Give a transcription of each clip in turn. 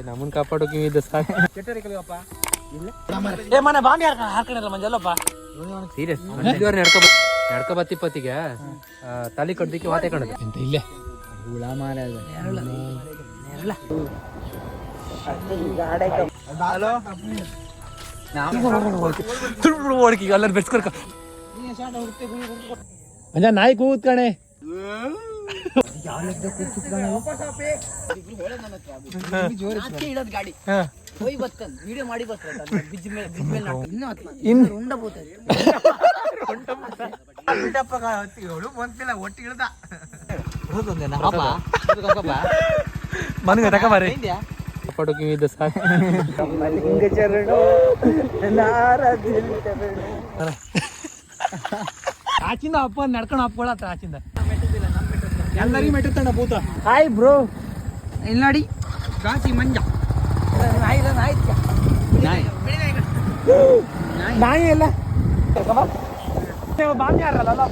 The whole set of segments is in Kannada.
ನಮ್ಮನ್ ಕಾಪಾಡೋಕೆ ಇದು ಸಾಕು. ಕೆಟ್ಟರಿ ಕಲಿಯಪ್ಪ ಏ ಮನೆ ಬಾಂಬಿ ಹಾರ್ಕೊಂಡಿಲ್ಲ ಮಂಜಲ್ಲಪ್ಪ ಸೀರಿಯಸ್ ನಡ್ಕ ಬತ್ತಿಪ್ಪತ್ತಿಗೆ ತಲೆ ಕಡ್ದಿಕ್ಕೆ ಮಾತೆ ಕಣದು ಎಂತ ಇಲ್ಲೇ ಹುಳ ಮಾರ ಓಡ್ಕೀಗ ಎಲ್ಲರೂ ಬೆಡ್ಸ್ಕೊರ್ಕ ಮಂಜ ನಾಯಿ ಕೂತ್ ಕಣೆ ಗಾಡಿ ಹೋಗಿ ಬರ್ತಂದ್ ವಿಡಿಯೋ ಮಾಡಿ ಮನಗ ತಕಬಾರಿ ಕಾಪಾಡೋಕೆ ಇದು ಸಾಕು. ಆಚಿಂದ ಅಪ್ಪ ನಡ್ಕೊಂಡು ಅಪ್ಕೊಳತ್ತ ಆಚಿಂದ ಎಲ್ಲರಿಗೂ ಮೆಟ್ಟುತ್ತಣ್ಣ ಭೂತ. ಹಾಯ್ ಬ್ರೋ ಇಲ್ಲಿ ನೋಡಿ ಗಾಸಿ ಮಂಜ ನಾಯಿ ಎಲ್ಲ ಬಾಂಬಿ ಯಾರಲ್ಲ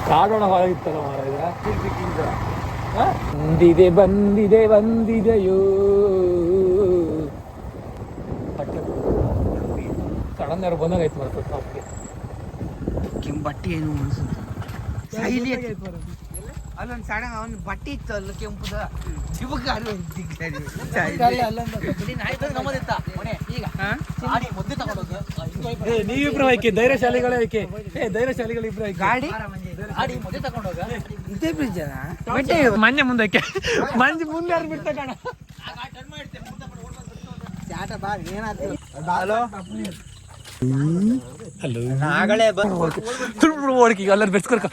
ಕಾಡೋಣ ಹೊರಗಿತ್ತಲ್ಲ ಬಂದಿದೆ ಬಂದಿದೆ ಬಂದಿದೆಯೋ ಸಡನ್ ಯಾರು ಬಂದಾಗೈತೆ ಮಾಡ್ತಾರೆ ಕೆಂಪಟ್ಟಿ ಏನು ಅಲ್ಲೊಂದು ಸಡನ್ ಅವ್ನು ಬಟ್ಟೆ ಇತ್ತು ಅಲ್ಲ ಕೆಂಪುದ ನೀವಿಬ್ರು ಐಕೆ ಧೈರ್ಯಶಾಲಿಗಳೇ ಐಕೆ ಧೈರ್ಯಶಾಲಿಗಳು ಇಬ್ರು ಐಕೆ ಗಾಡಿ ಗಾಡಿ ಮುದ್ದೆ ತಗೊಂಡೋಗ ಇದೇ ಬ್ರಿಡ್ಜ್ ಮೊನ್ನೆ ಮುಂದಕ್ಕೆ ಮಂಜು ಮುಂದೆ ಯಾರು ಬಿಡ್ತ ಕಣ ಹಲೋ ಆಗಲೇ ಓಡ್ಕೀಗ ಎಲ್ಲರೂ ಬೆಡ್ಸ್ಕೊರ್ಕ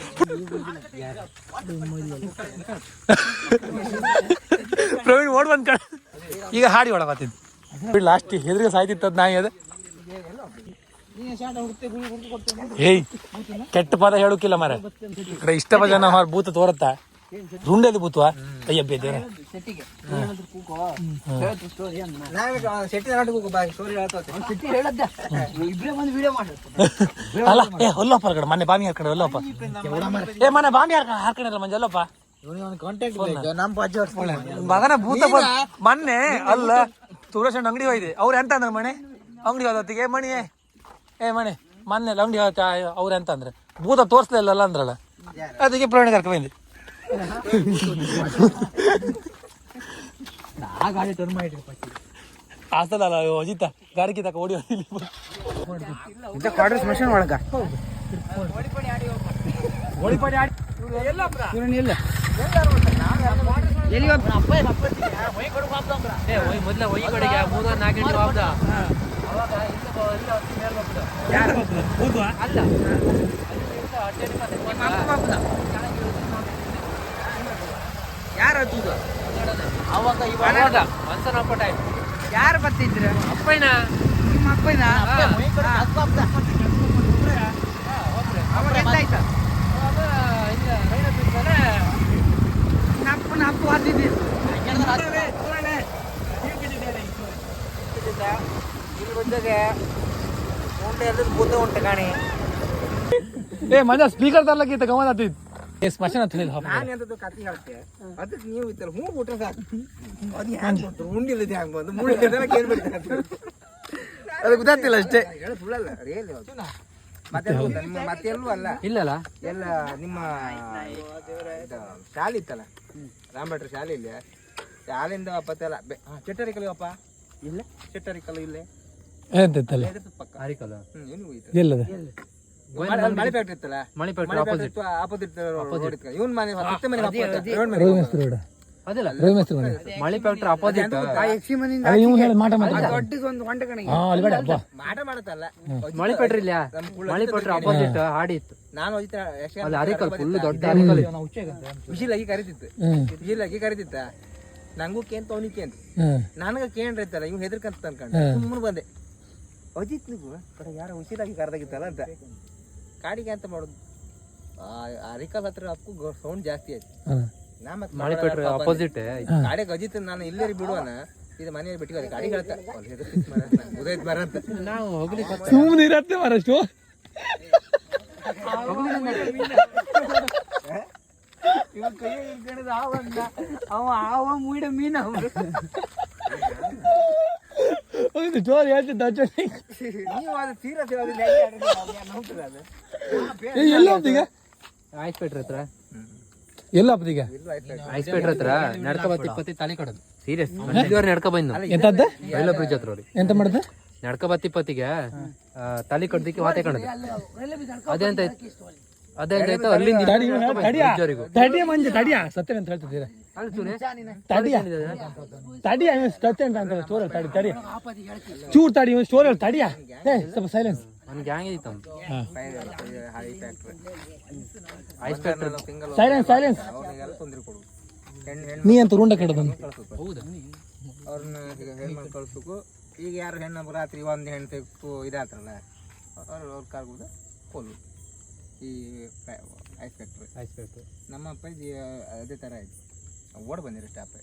ಪ್ರವೀಣ್ ಓಡ್ ಬಂದ್ ಕಣ ಈಗ ಹಾಡಿ ಒಳಗತ್ತಿದ್ದು ಲಾಸ್ಟ್ ಹೆದ್ರಿಗೆ ಸಾಯ್ತಿತ್ತದ ನಾಯಿ ಅದ. ಏಯ್ ಕೆಟ್ಟ ಪದ ಹೇಳೋಕಿಲ್ಲ ಮಾರ ಇಷ್ಟ ಜನ ಭೂತ ತೋರತ್ತ ರುಂಡೆದು ಭೂತವಾ ಅಯ್ಯ ಬೇದೇನ ಅಲ್ಲ ಏ ಹೊಲ್ಲಪ್ಪ ಕಡೆ ಮೊನ್ನೆ ಬಾಮಿ ಹಾರ್ಕಡೆ ಹೊಲ್ಲಪ್ಪ ಏ ಮನೆ ಬಾಮಿ ಹಾರ್ಕೊಂಡಿಲ್ಲ ಮಂಜ ಅಲ್ಲಪ್ಪ ಮಗನ ಭೂತ ಮೊನ್ನೆ ಅಲ್ಲ ತುಳಸಣ್ಣ ಅಂಗಡಿ ಹೋಯ್ದೆ ಅವ್ರು ಎಂತ ಅಂದ್ರೆ ಮನೆ ಅಂಗಡಿ ಹೋದತ್ತಿಗೆ ಮಣಿ ಏ ಮಣಿ ಮೊನ್ನೆ ಅಂಗಡಿ ಹೋದ ಅವ್ರು ಎಂತ ಅಂದ್ರೆ ಭೂತ ತೋರಿಸ್ಲಿಲ್ಲ ಅಂದ್ರಲ್ಲ ಅದಕ್ಕೆ ಪ್ರಯಾಣ ಕರ್ಕೊಂಡ್ ಗಾಡಿ ಟರ್ನ್ ಮಾಡಿ ಆಸ್ತಲ್ಲ ಅಜಿತ ಗಾಡಿ ಕಿತ್ತಾಕ ಓಡಿ ಸ್ಮಶಾನ ಒಳಗ ಮೊದ್ಲ ಒಯ್ಯಿ ಕಡೆಗೆ 3-4 ಗಂಟೆ ಹೋಗ್ದ ಯಾರು ಅವಾಗ ಇವಾಗ ಮನ್ಸನಪ್ಪ ಟೈಮ್ ಯಾರು ಬರ್ತಿದ್ರ ಅಪ್ಪಯ್ಯನ ನಿಮ್ಮ ಅಪ್ಪನ ಅವಾಗ ಎಷ್ಟಾಯ್ತು ಅಪ್ಪನ ಅಪ್ಪ ಬರ್ತಿದ್ದೀರಿ ಇಲ್ಲಿ ಬಂದಾಗ ಉಂಟೆ ಎಲ್ಲ ಬುದ್ಧ ಉಂಟು ಕಾಣಿ ಏ ಮಜಾ ಸ್ಪೀಕರ್ ತರ್ಲಕ್ಕಿತ್ತ ಗಮನ ಸ್ಮಶಾನ ನಾನು ಎಂತದ್ದು ಕತ್ತಿ ಹೇಳ್ತೆ ಅದಕ್ಕೆ ನೀವು ಇತ್ತಲ್ಲ ಹ್ಞೂ ಬಿಟ್ರೆ ಸಾಕು ಅದು ಹ್ಯಾಂಗ್ ಬಂತು ಉಂಡಿಲ್ಲದೆ ಹ್ಯಾಂಗ್ ಬಂದು ಮೂಡಿದ್ದೆಲ್ಲ ಕೇಳ್ಬಿಡ್ತಾರೆ ಅದು ಗೊತ್ತಾಗ್ತಿಲ್ಲ ಅಷ್ಟೇ ಹೇಳ ಸುಳ್ಳಲ್ಲ ರಿಯಲ್ ಮತ್ತೆ ಎಲ್ಲೂ ಅಲ್ಲ ಇಲ್ಲಲ್ಲ ಎಲ್ಲ ನಿಮ್ಮ ಶಾಲೆ ಇತ್ತಲ್ಲ ರಾಮಭಟ್ರ ಶಾಲೆ ಇಲ್ಲ ಶಾಲೆಯಿಂದ ಪತ್ತೆಲ್ಲ ಚಟ್ಟರಿ ಕಲಿಯಪ್ಪ ಇಲ್ಲ ಚಟ್ಟರಿ ಕಲು ಇಲ್ಲೇ ಎಂತಲ್ಲ ಪಕ್ಕ ಹರಿಕಲ್ಲ ಏನು ಹೋಯ್ತು ಎಲ್ಲದ ಮಳೆ ಫ್ಯಾಕ್ಟ್ರಿ ಇತ್ತಲ್ಲ ಮಣಿ ಫ್ಯಾಕ್ಟ್ರಿ ಆಪೋಸಿಟ್ ಇವನ್ ಮನೆ ಮತ್ತೆ ಮನೆ ಅದಲ್ಲ ಮಳಿ ಫ್ಯಾಕ್ಟ್ರಿ ಅಪೋಸಿಟ್ ಮಾಟ ಮಾಡತ್ತಲ್ಲ ಮಳಿ ಫ್ಯಾಕ್ಟ್ರಿ ಇಲ್ಲ ಮಳಿ ಫ್ಯಾಕ್ಟ್ರಿ ಅಪೋಸಿಟ್ ಹಾಡಿ ಇತ್ತು ನಾನು ಅಲ್ಲಿ ಹರಿಕಲ್ ಫುಲ್ ದೊಡ್ಡ ವಿಶಿಲಾಗಿ ಕರಿತಿತ್ತು ವಿಶಿಲಾಗಿ ಕರಿತಿತ್ತ ನಂಗೂ ಕೇಂತ ಅವನಿಗೆ ಕೇಂತ ನನಗ ಕೇಂದ್ರ ಇತ್ತಲ್ಲ ಇವ್ ಹೆದರ್ಕಂತ ಅನ್ಕೊಂಡೆ ಸುಮ್ಮನೆ ಬಂದೆ ಅಜಿತ್ ನೀವು ಯಾರ ಹುಷಿಲಾಗಿ ಕರೆದಾಗಿತ್ತಲ್ಲ ಅಂತ ಕಾಡಿಗೆ ಅಂತ ಮಾಡೋದು ಅರಿಕಲ್ ಹತ್ರ ಅಪ್ಪು ಸೌಂಡ್ ಜಾಸ್ತಿ ಆಯ್ತು ಗಾಡಿ ಅಜಿತ್ ನಾನು ಇಲ್ಲೇ ಬಿಡುವನ ಇದು ಮನೆಯಲ್ಲಿ ಬಿಟ್ಟಿದ್ದಾರೆ ಗಾಡಿ ಹೇಳ್ತಾ ಉದಯತ್ ಬರ ಅಂತ ನಾವು ಹೋಗ್ಲಿಕ್ಕೆ ಸುಮ್ಮನೆ ಇರತ್ತೆ ಮರಷ್ಟು ಇವ ಕೈ ಹಿಡ್ಕೊಂಡಿದ್ದ ಅವ ಮೂಡ ಮೀನ ಜೋರ್ ಹೇಳ್ತಿದ್ದ ನೀವು ಅದು ತೀರಾ ಎಲ್ಲ ಹೋಗ್ತೀಗ ಐಸ್ ಪೇಟ್ರ ಹತ್ರ ಎಲ್ಲ ಹಬ್ಬದೀಗ ಐಸ್ ಪೇಟ್ರ ಹತ್ರ ನಡ್ಕ ಬತ್ತಿ ಇಪ್ಪತ್ತಿ ತಲೆ ಕಡದು ಸೀರಿಯಸ್ ಮಂದಿವ್ರ ನಡ್ಕ ಬಂದು ಎಂತದ್ದ ರೈಲ್ವೆ ಬ್ರಿಡ್ಜ್ ಹತ್ರ ಅವ್ರಿ ಎಂತ ಮಾಡ್ದ ನಡ್ಕ ಬತ್ತಿ ಇಪ್ಪತ್ತಿಗೆ ತಲೆ ಕಡ್ದಿಕ್ಕೆ ವಾತೆ ಕಣದು ಅದೇಂತಾಯ್ತು ಅಲ್ಲಿಂದ ತಡಿಯ ಮಂಜ ತಡಿಯ ಸತ್ಯ ಅಂತ ಹೇಳ್ತಿದ್ದೀರ ತಡಿಯ ತಡಿಯ ಸತ್ಯ ಅಂತ ಸ್ಟೋರ್ ತಡಿ ತಡಿ ಚೂರ್ ತಡಿ ಸ್ಟೋರ್ ತಡಿಯ ಸ್ವಲ್ಪ ಸೈಲೆನ್ಸ್ ಅವ್ನ ಗ್ಯಾಂಗ್ ಐತಮ್ ಸೈಲೆನ್ಸ್ ಸೈಲೆನ್ಸ್ ನೀ ಅಂತ ರುಂಡ ಕಡದನು ಹೌದಾ ಅವ್ರನ್ನ ಹೆಣ್ಮಕ್ಳು ಕಳ್ಸಬೇಕು ಈಗ ಯಾರು ಹೆಣ್ಣು ರಾತ್ರಿ ಒಂದು ಹೆಣ್ಣು ತೆಗೆದು ಇದಾತ್ರಲ್ಲ ಅವ್ರ ಕಾರ್ಗುದ ಕೊಲ್ಲು ಈ ಐಸ್ ಫ್ಯಾಕ್ಟ್ರಿ ನಮ್ಮ ಅಪ್ಪಾಜಿ ಅದೇ ಥರ ಆಯ್ತು ಓಡ್ ಬಂದಿರ ಸ್ಟಾಪ್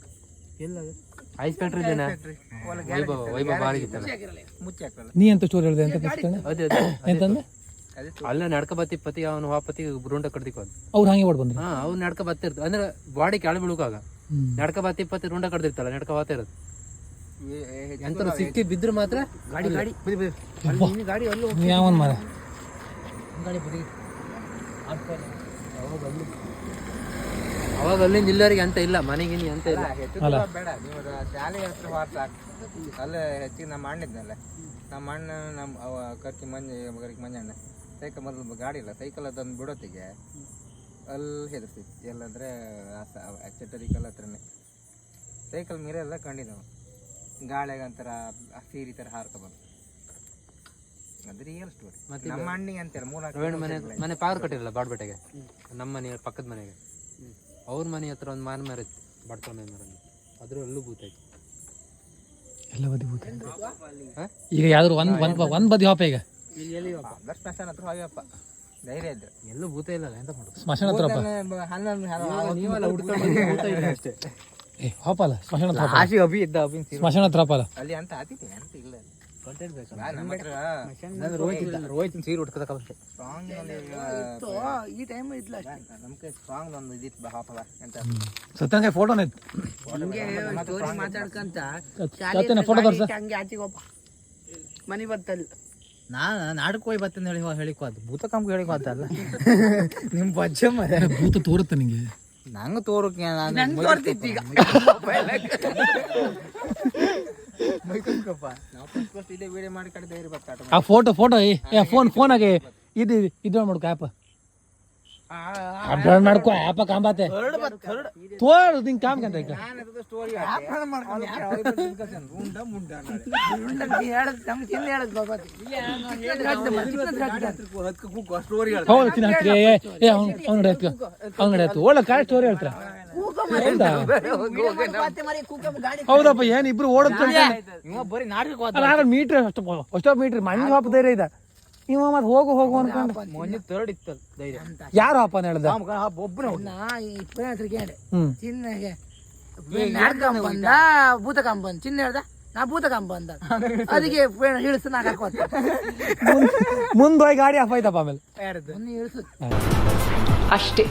ಐಸ್ ಫ್ಯಾಕ್ಟ್ರಿ ವೈಭವ ಬಾರಿ ಇತ್ತಲ್ಲ ಮುಚ್ಚಿ ಹಾಕಲ್ಲ ನೀ ಅಂತ ಸ್ಟೋರಿ ಹೇಳಿದೆ ಅಂತ ಅದೇ ಎಂತಂದ್ರೆ ಅಲ್ಲ ನಡ್ಕ ಬತ್ತಿ ಇಪ್ಪತ್ತಿ ಅವನು ವಾಪತ್ತಿ ರುಂಡ ಕಡ್ದಿಕ್ ಅವ್ರು ಹಂಗೆ ಓಡ್ ಬಂದ್ರು ಹಾ ಅವ್ನು ನಡ್ಕ ಬತ್ತಿರ್ತ ಅಂದ್ರೆ ಬಾಡಿ ಕೆಳ ಬೀಳುಕಾಗ ನಡ್ಕ ಬತ್ತಿ ಇಪ್ಪತ್ತಿ ರುಂಡ ಕಡ್ದಿರ್ತಲ್ಲ ನಡ್ಕ ವಾತ ಇರೋದು ಎಂತ ಸಿಕ್ಕಿ ಬಿದ್ರೆ ಮಾತ್ರ ಗಾಡಿ ಗಾಡಿ ಗಾಡಿ ಅಲ್ಲೂ ಯಾವನ್ ಮಾರ ಗಾಡಿ ಬದಿ ಅವಾಗ ಅಲ್ಲಿಂದ ಇಲ್ಲರಿಗೆ ಅಂತ ಇಲ್ಲ ಮನೆಗಿನಿ ಅಂತ ಇಲ್ಲ ಬೇಡ ನೀವು ಶಾಲೆ ಹತ್ರ ಹೊರ ಸಾಕು ಅಲ್ಲೇ ಹೆಚ್ಚಿಗೆ ನಮ್ಮ ಅಣ್ಣಿದ್ನಲ್ಲ ನಮ್ಮ ಅಣ್ಣ ನಮ್ಮ ಅವ ಕರ್ಕಿ ಮಂಜಣ್ಣ ಸೈಕಲ್ ಮೊದಲು ಗಾಡಿ ಇಲ್ಲ ಸೈಕಲ್ ಅದನ್ನು ಬಿಡೋತ್ತಿಗೆ ಅಲ್ಲಿ ಹೆದರ್ತಿತ್ತು ಎಲ್ಲಂದ್ರೆ ಚಟ್ಟರಿಕಲ್ ಹತ್ರನೇ ಸೈಕಲ್ ಮಿರೆಲ್ಲ ಕಂಡಿದ್ದವು ಗಾಳಿಗಂತರ ಸೀರಿ ಥರ ಹಾರ್ಕ ಬಂತು ಅದು ರಿಯಲ್ ಸ್ಟೋರಿ ಮತ್ತೆ ನಮ್ಮ ಅಣ್ಣಿಗೆ ಅಂತಾರೆ ಮನೆ ಪವರ್ ಕಟ್ಟಿರಲ್ಲ ಬಾಡ್ಬೇಟೆಗೆ ನಮ್ಮ ಮನೆ ಪಕ್ಕದ ಮನೆಗೆ ಅವ್ರ ಮನೆ ಹತ್ರ ಒಂದು ಮಾನ ಮರ ಇತ್ತು ಬಡ್ಕೊಂಡ ಮರ ಅದ್ರ ಅಲ್ಲೂ ಭೂತ ಐತಿ ಎಲ್ಲ ಬದಿ ಭೂತ ಈಗ ಯಾವ್ದಾರು ಒಂದ್ ಬದಿ ಹೋಪ ಈಗ ಸ್ಮಶಾನ ಹತ್ರ ಹೋಗ್ಯಪ್ಪ ಧೈರ್ಯ ಇದ್ರೆ ಎಲ್ಲೂ ಭೂತ ಇಲ್ಲ ಎಂತ ಮಾಡೋದು ಸ್ಮಶಾನ ಹತ್ರ ಅಷ್ಟೇ ಹೋಪಲ್ಲ ಸ್ಮಶಾನ ಹತ್ರ ಆಶಿ ಅಭಿ ಇದ್ದ ಅಭಿ ಸ್ಮಶಾನ ಹತ್ರ ಹೋಪಲ್ಲ ಅಲ್ಲಿ ಅಂತ ಆತಿತ್ತು ಅಂತ ಇಲ್ಲ ಕಂಟೆಂಟ್ ಬೇಕು ನಮ್ಮ ಹತ್ರ ರೋಹಿತ್ ಸೀರೆ ಉಟ್ಕೋದಕ್ಕೆ ಸ್ಟ್ರಾಂಗ್ ಈ ಟೈಮ್ ಇದ್ಲ ನಮ್ಗೆ ಸ್ಟ್ರಾಂಗ್ ಒಂದು ಇದಿತ್ತು ಹಾಪಲ್ಲ ಅಂತ ಸತ್ಯಂಗೆ ಫೋಟೋನ ಇತ್ತು ಮಾತಾಡ್ಕಂತ ಫೋಟೋ ತೋರ್ಸ ಹಂಗೆ ಆಚಿಗೋಪ ಮನಿ ಬರ್ತಲ್ಲ ನಾಡಕ್ಕೆ ಹೋಗಿ ಬರ್ತಂತ ಹೇಳಿಕೋ ಅದು ಭೂತ ಕಾಮ್ಗೆ ಹೇಳಿಕೋ ಅಂತಲ್ಲ ನಿಮ್ಮ ಬಜ್ಜ ಮರ ಭೂತ ತೋರುತ್ತೆ ನಿಂಗೆ ನಂಗೆ ತೋರಕ್ಕೆ ತೋರ್ತಿತ್ತು ಈಗ ಇದೇ ವಿಡಿಯೋ ಮಾಡಿ ಕಡೆ ಧೈರ್ಯ ಬರ್ತಾಟ ಆ ಫೋಟೋ ಫೋನ್ ಆಗಿ ಇದು ಮಾಡ್ಕೊ ಆ್ಯಪ್ ಅಡ್ಡಾಡ್ ಮಾಡ್ಕೊ ಆ್ಯಪ ಕಾಂಬಾತೆ ತೋರ್ ನಿಂಗೆ ಕಾಮ್ ಕಂತ ಈಗ ಸ್ಟೋರಿ ಹೌದು ತಿನ್ನ ಅಂಗಡಿ ಆಯ್ತು ಒಳ್ಳೆ ಕಾಯಿ ಸ್ಟೋರಿ ಹೇಳ್ತಾರ ಹೌದಪ್ಪ ಏನ್ ಇಬ್ರು ಓಡೋದ್ ಬರೀ ನಾಟಕ ಮೀಟ್ರ್ ಅಷ್ಟೋ ಮೀಟ್ರ್ ಮಣ್ಣು ಹಾಪ ಧೈರ್ಯ ಇದೆ ಇವ ಮತ್ ಹೋಗು ಅನ್ಕೊಂಡು ಮೊನ್ನೆ ತರ್ಡ್ ಇತ್ತು ಧೈರ್ಯ ಯಾರು ಹಾಪನ ಹೇಳ್ದ ಒಬ್ಬನ ಚಿನ್ನಗೆ ಬಂದ ಭೂತ ಕಾಂಬ ಬಂದ ಚಿನ್ನ ಹೇಳ್ದ ನಾ ಭೂತ ಕಾಂಬ ಬಂದ ಅದಕ್ಕೆ ಇಳಿಸ್ ನಾ ಹಾಕೋತ ಮುಂದೋಗಿ ಗಾಡಿ ಆಫ್ ಆಯ್ತಪ್ಪ ಆಮೇಲೆ ಇಳಿಸು ಅಷ್ಟೇ.